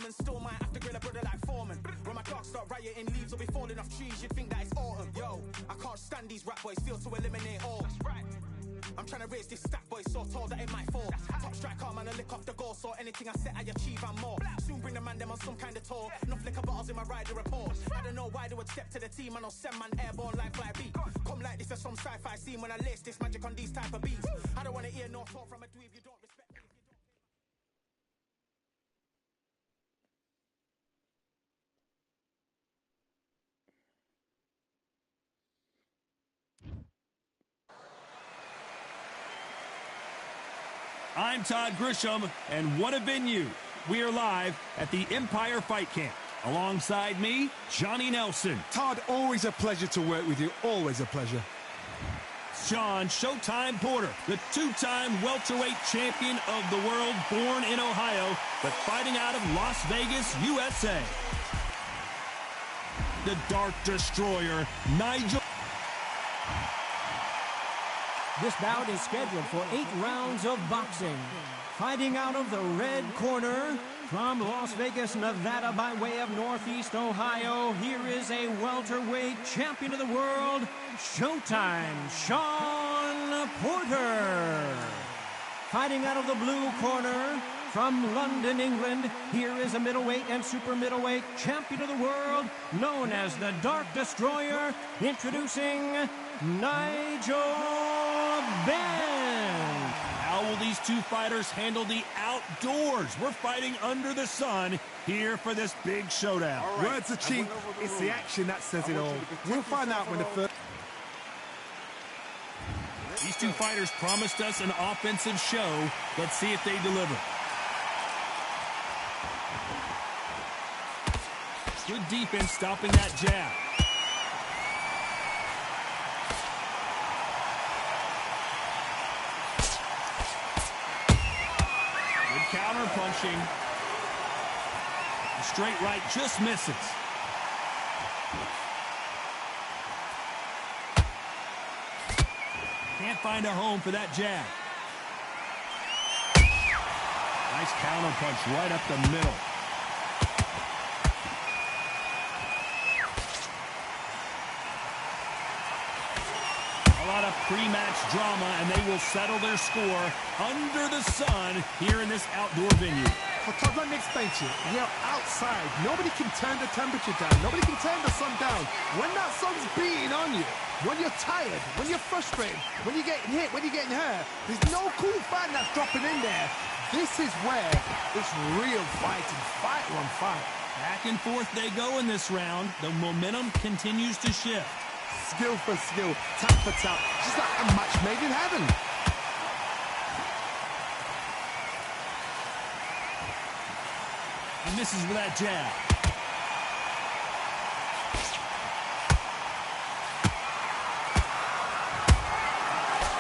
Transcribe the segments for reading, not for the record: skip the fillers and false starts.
and still might have to grill a brother like Foreman. When my dogs start rioting, leaves will be falling off trees, you'd think that it's autumn. Yo, I can't stand these rap boys, feel to eliminate all. That's right. I'm trying to raise this stack boy so tall that it might fall. Top striker, man, I lick off the goal, so anything I set I achieve and more. Soon bring the man them on some kind of tour. Enough liquor bottles in my rider report. I don't know why they would step to the team, I know send man airborne like fly beat. Come like this as some sci-fi scene when I lace this magic on these type of beats. I don't wanna hear no talk from a dweeb, you don't respect me. I'm Todd Grisham, and what a venue. We are live at the Empire Fight Camp. Alongside me, Johnny Nelson. Todd, always a pleasure to work with you. Always a pleasure. Sean Showtime Porter, the two-time welterweight champion of the world, born in Ohio, but fighting out of Las Vegas, USA. The Dark Destroyer, Nigel. This bout is scheduled for 8 rounds of boxing. Fighting out of the red corner, from Las Vegas, Nevada, by way of Northeast Ohio, here is a welterweight champion of the world, Showtime, Sean Porter. Fighting out of the blue corner, from London, England, here is a middleweight and super middleweight champion of the world, known as the Dark Destroyer, introducing Nigel Benn. How will these two fighters handle the outdoors? We're fighting under the sun here for this big showdown. Right. Words are cheap. It's the action that says it all. We'll find out when the first... These two fighters promised us an offensive show. Let's see if they deliver. Good defense stopping that jab. Counter punching. The straight right just misses. Can't find a home for that jab. Nice counter punch right up the middle. A lot of pre-match drama, and they will settle their score under the sun here in this outdoor venue. Well, Todd, let me explain to you. You're outside. Nobody can turn the temperature down. Nobody can turn the sun down. When that sun's beating on you, when you're tired, when you're frustrated, when you're getting hit, when you're getting hurt, there's no cool fan that's dropping in there. This is where it's real fighting, fight on fight. Back and forth they go in this round. The momentum continues to shift. Skill for skill, tap for tap, just like a match made in heaven. He misses with that jab.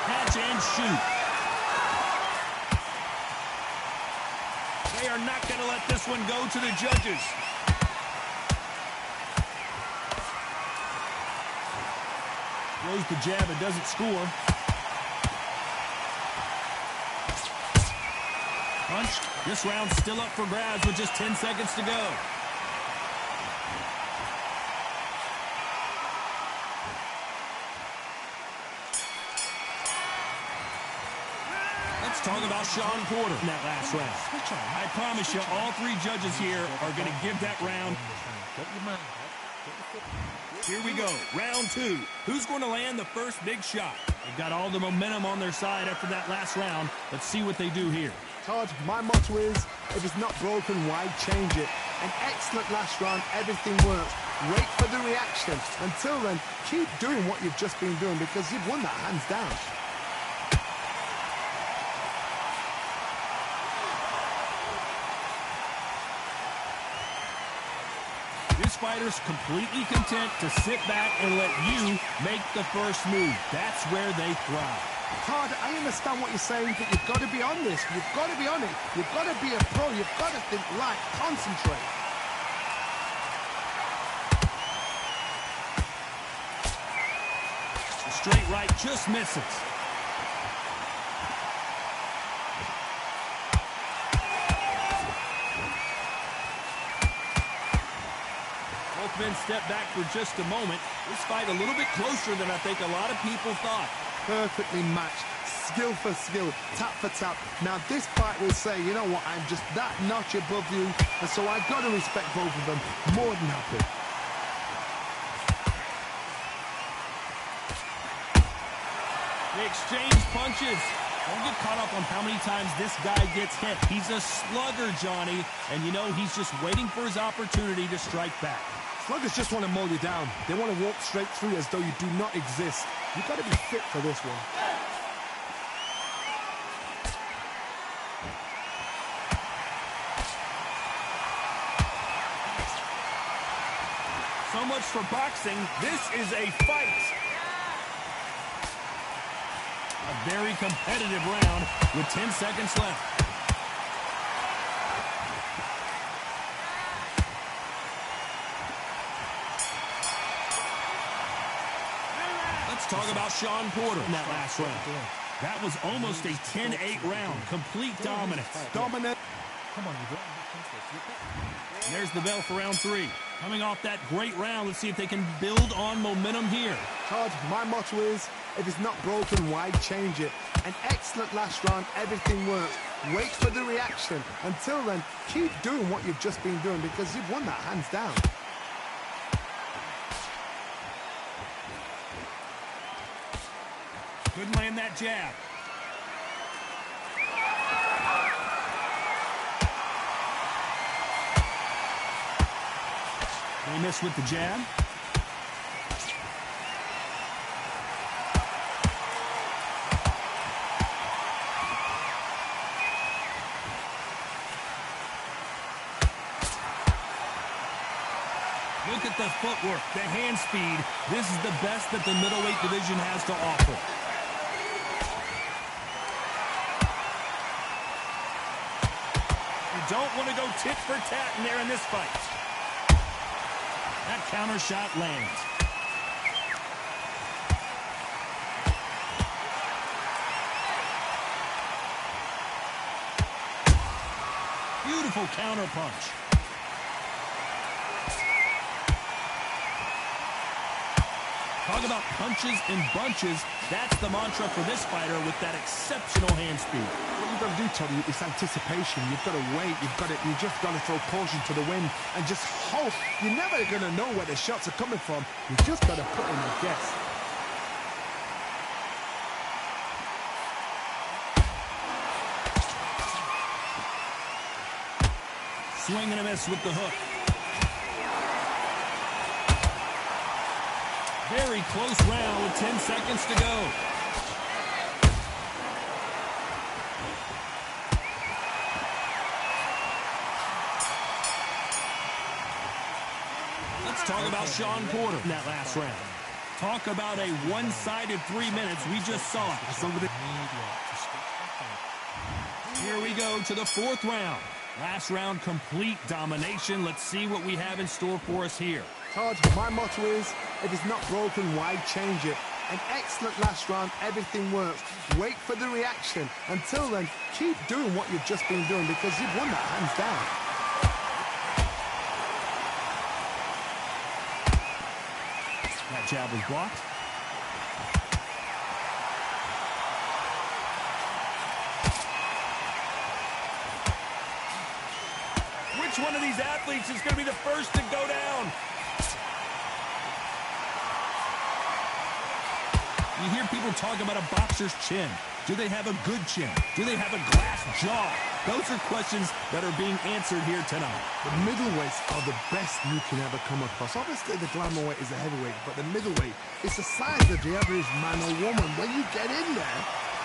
Catch and shoot. They are not going to let this one go to the judges. Throws the jab, it doesn't score. Punch. This round's still up for grabs with just 10 seconds to go. Let's talk about Sean Porter in that last round. I promise you, all 3 judges here are going to give that round. Here we go, round 2. Who's going to land the first big shot? They've got all the momentum on their side after that last round. Let's see what they do here. Todd, my motto is, if it's not broken, why change it? An excellent last round, everything works. Wait for the reaction. Until then, keep doing what you've just been doing because you've won that hands down. This fighter's completely content to sit back and let you make the first move. That's where they thrive. Todd, I understand what you're saying, but you've got to be on this. You've got to be on it. You've got to be a pro. You've got to think light. Concentrate. The straight right just misses. Both men step back for just a moment. This fight a little bit closer than I think a lot of people thought. Perfectly matched, skill for skill, tap for tap. Now this fight will say, you know what, I'm just that notch above you, and so I've got to respect both of them. More than happy. They exchange punches. Don't get caught up on how many times this guy gets hit. He's a slugger, Johnny, and you know he's just waiting for his opportunity to strike back. Sluggers just want to mow you down. They want to walk straight through as though you do not exist. You've got to be fit for this one. So much for boxing. This is a fight. A very competitive round with 10 seconds left. Let's talk about Shawn Porter in that last round. That was almost a 10-8 round. Complete dominance. Dominant. Come on, you bro. And there's the bell for round 3. Coming off that great round, let's see if they can build on momentum here. Todd, my motto is, if it's not broken, why change it? An excellent last round, everything works. Wait for the reaction. Until then, keep doing what you've just been doing because you've won that hands down. Couldn't land that jab. They missed with the jab. Look at the footwork, the hand speed. This is the best that the middleweight division has to offer. You don't want to go tit for tat in there in this fight. That counter shot lands. Beautiful counter punch. Talk about punches and bunches. That's the mantra for this fighter with that exceptional hand speed. What you've got to do, Tony, is anticipation. You've got to wait. You just got to throw caution to the wind and just hope. You're never going to know where the shots are coming from. You just got to put in a guess. Swing and a miss with the hook. Very close round with 10 seconds to go. Let's talk about Shawn Porter in that last round. Talk about a one-sided 3 minutes. We just saw it. Here we go to the 4th round. Last round, complete domination. Let's see what we have in store for us here. Todd, my motto is, if it's not broken, why change it? An excellent last round, everything works. Wait for the reaction. Until then, keep doing what you've just been doing because you've won that hands down. That jab was blocked. Which one of these athletes is going to be the first to go down? You hear people talk about a boxer's chin. Do they have a good chin? Do they have a glass jaw? Those are questions that are being answered here tonight. The middleweights are the best you can ever come across. Obviously, the glamour weight is the heavyweight, but the middleweight is the size of the average man or woman. When you get in there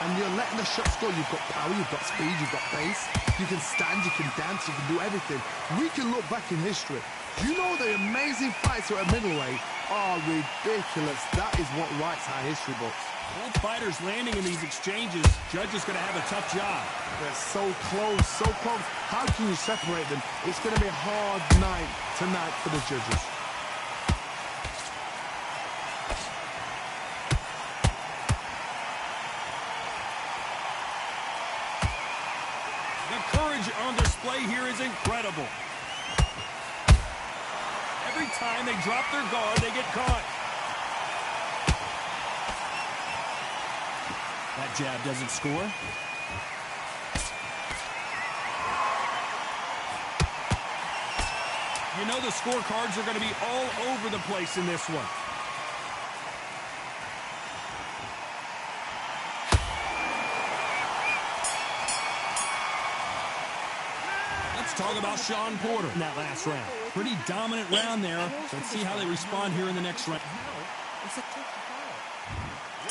and you're letting the shots go, you've got power, you've got speed, you've got pace. You can stand, you can dance, you can do everything. We can look back in history. Do you know the amazing fights at a middleweight are ridiculous? That is what writes our history books. Both fighters landing in these exchanges. Judge is going to have a tough job. They're so close, so close. How can you separate them? It's going to be a hard night tonight for the judges. The courage on display here is incredible. Every time they drop their guard, they get caught. That jab doesn't score. You know the scorecards are going to be all over the place in this one. Let's talk about Shawn Porter in that last round. Pretty dominant round there. Let's see how they respond here in the next round.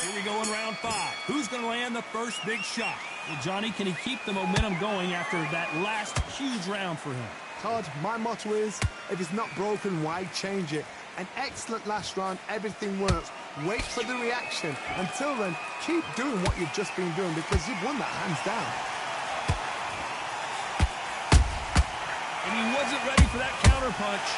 Here we go in round 5. Who's going to land the first big shot? Well, Johnny, can he keep the momentum going after that last huge round for him? Todd, my motto is, if it's not broken, why change it? An excellent last round, everything works. Wait for the reaction. Until then, keep doing what you've just been doing because you've won that hands down. And he wasn't ready for that counter punch.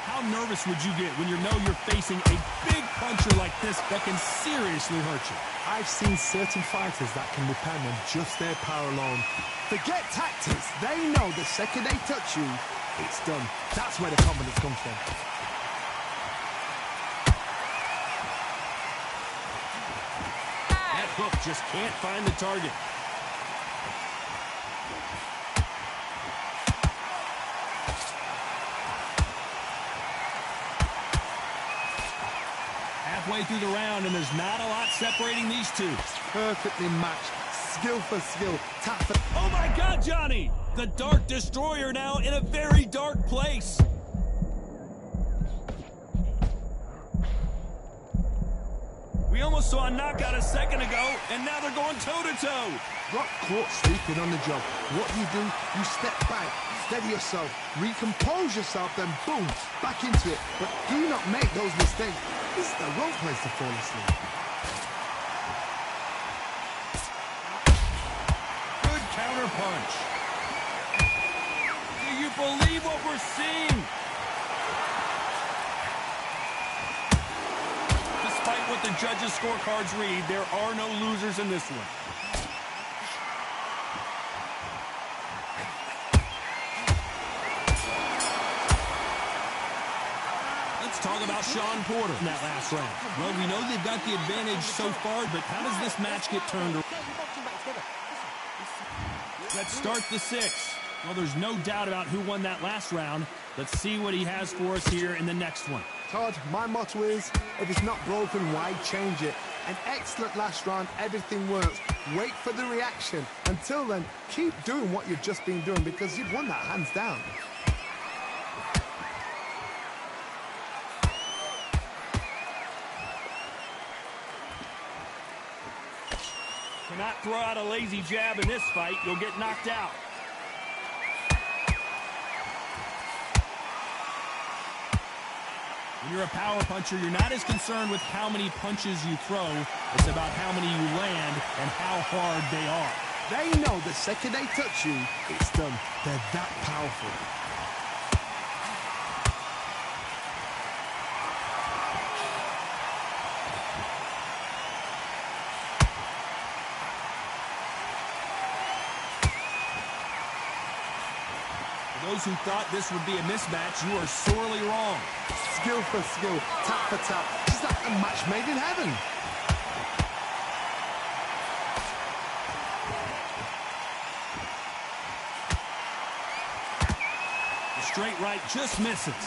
How nervous would you get when you know you're facing a big puncher like this that can seriously hurt you? I've seen certain fighters that can depend on just their power alone. Forget tactics. They know the second they touch you, it's done. That's where the confidence comes from. That hook just can't find the target. Halfway through the round, and there's not a lot separating these two. Perfectly matched. Skill for skill. Tap for... Oh, my God, Johnny! The Dark Destroyer now in a very dark place. We almost saw a knockout a second ago, and now they're going toe-to-toe. Got caught sleeping on the job. What do? You step back, steady yourself, recompose yourself, then boom, back into it. But do not make those mistakes. This is the wrong place to fall asleep. Good counter punch. Do you believe what we're seeing? Despite what the judges' scorecards read, there are no losers in this one. Talk about Shawn Porter in that last round. Well, we know they've got the advantage so far, but how does this match get turned around? Let's start the 6th. Well, there's no doubt about who won that last round. Let's see what he has for us here in the next one. Todd, my motto is, if it's not broken, why change it? An excellent last round, everything works. Wait for the reaction. Until then, keep doing what you've just been doing because you've won that hands down. Cannot throw out a lazy jab in this fight. You'll get knocked out. When you're a power puncher, you're not as concerned with how many punches you throw. It's about how many you land and how hard they are. They know the second they touch you, it's done. They're that powerful. Those who thought this would be a mismatch, you are sorely wrong. Skill for skill, tap for tap, just like a match made in heaven. The straight right just misses.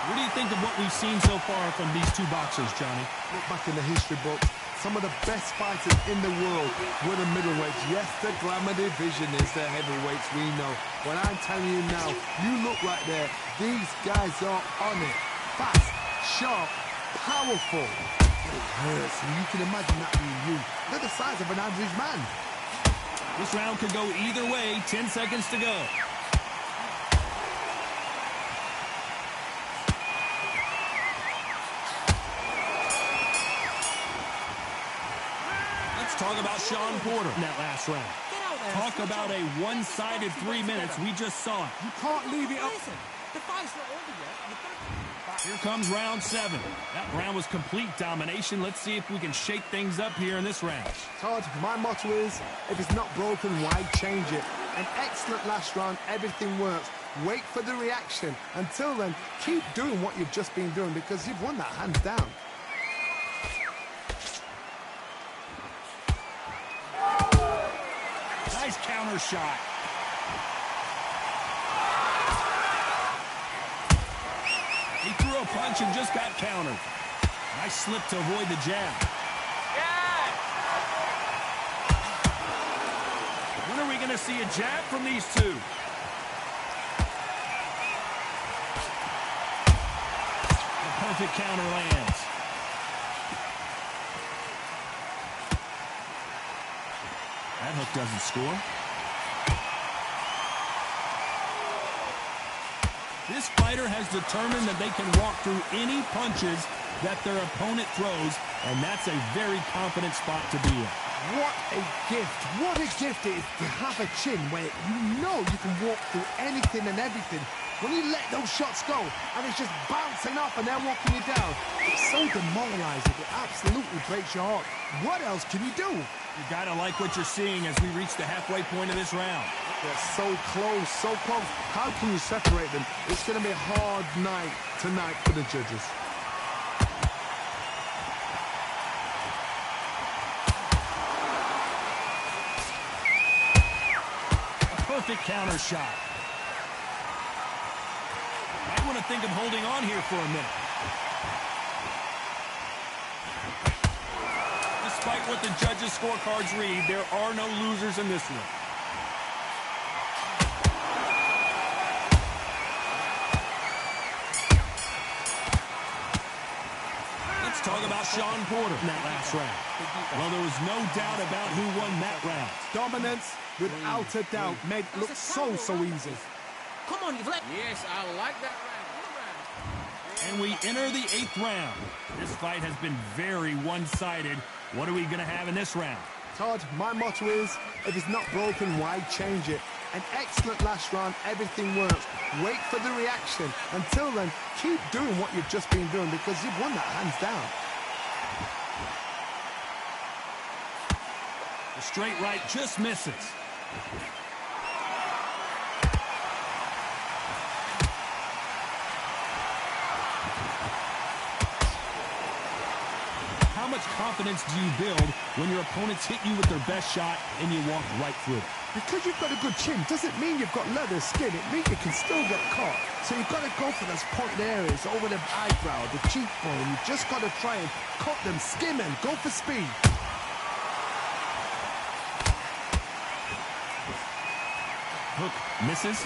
What do you think of what we've seen so far from these two boxers, Johnny? Look back in the history books. Some of the best fighters in the world were the middleweights. Yes, the glamour division is the heavyweights, we know. But I'm telling you now, you look right there. These guys are on it. Fast, sharp, powerful. But it hurts, and you can imagine that being you. They're the size of an average man. This round could go either way. 10 seconds to go. Talk about Shawn Porter in that last round. Talk about a one-sided 3 minutes. We just saw it. You can't leave it up. Listen, the fight's not over yet. Here comes round 7. That round was complete domination. Let's see if we can shake things up here in this round. Todd, my motto is, if it's not broken, why change it? An excellent last round, everything works. Wait for the reaction. Until then, keep doing what you've just been doing because you've won that hands down. Nice counter shot. He threw a punch and just got countered. Nice slip to avoid the jab. When are we going to see a jab from these two? The perfect counter lands. That hook doesn't score. This fighter has determined that they can walk through any punches that their opponent throws, and that's a very confident spot to be in. What a gift. What a gift it is to have a chin where you know you can walk through anything and everything. When you let those shots go, and it's just bouncing off and they're walking you down, it's so demoralizing. It absolutely breaks your heart. What else can you do? You gotta like what you're seeing as we reach the halfway point of this round. They're so close, so close. How can you separate them? It's going to be a hard night tonight for the judges. A perfect counter shot. Might want to think of holding on here for a minute. Despite what the judges' scorecards read, there are no losers in this one. Let's talk about Sean Porter in that last round. Well, there was no doubt about who won that round. Dominance, without a doubt, made it look so easy. Come on, you've let... Yes, I like that round. And we enter the 8th round. This fight has been very one-sided. What are we going to have in this round? Todd, my motto is, if it's not broken, why change it? An excellent last round, everything works. Wait for the reaction. Until then, keep doing what you've just been doing because you've won that hands down. The straight right just misses. How much confidence do you build when your opponents hit you with their best shot and you walk right through it? Because you've got a good chin doesn't mean you've got leather skin. It means you can still get caught. So you've got to go for those pointed areas over the eyebrow, the cheekbone. You've just got to try and cut them, skim them, go for speed. Hook misses.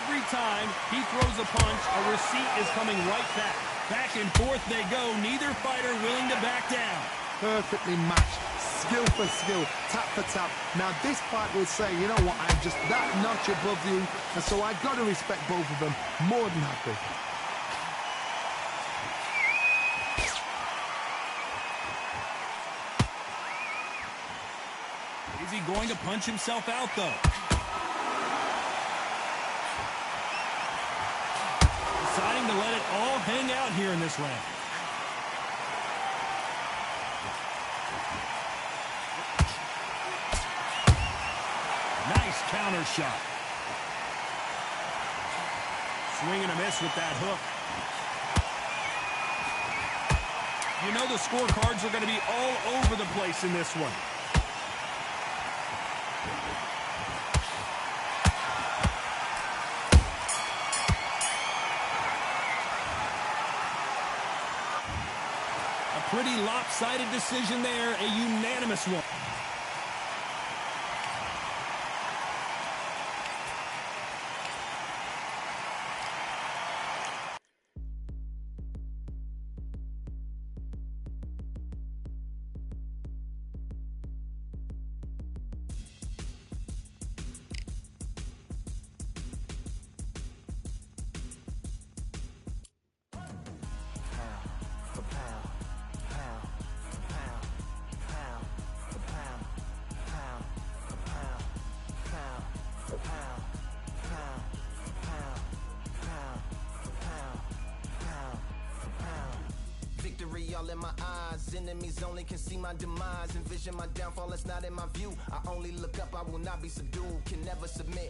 Every time he throws a punch, a receipt is coming right back. Back and forth they go, neither fighter willing to back down. Perfectly matched, skill for skill, tap for tap. Now this fight will say, you know what, I'm just that notch above you, and so I've got to respect both of them. More than happy. Is he going to punch himself out, though? Deciding to let it all hang out here in this round. Nice counter shot. Swing and a miss with that hook. You know the scorecards are going to be all over the place in this one. Pretty lopsided decision there, a unanimous one. see all in my eyes. Enemies only can see my demise. Envision my downfall, it's not in my view. I only look up, I will not be subdued. Can never submit,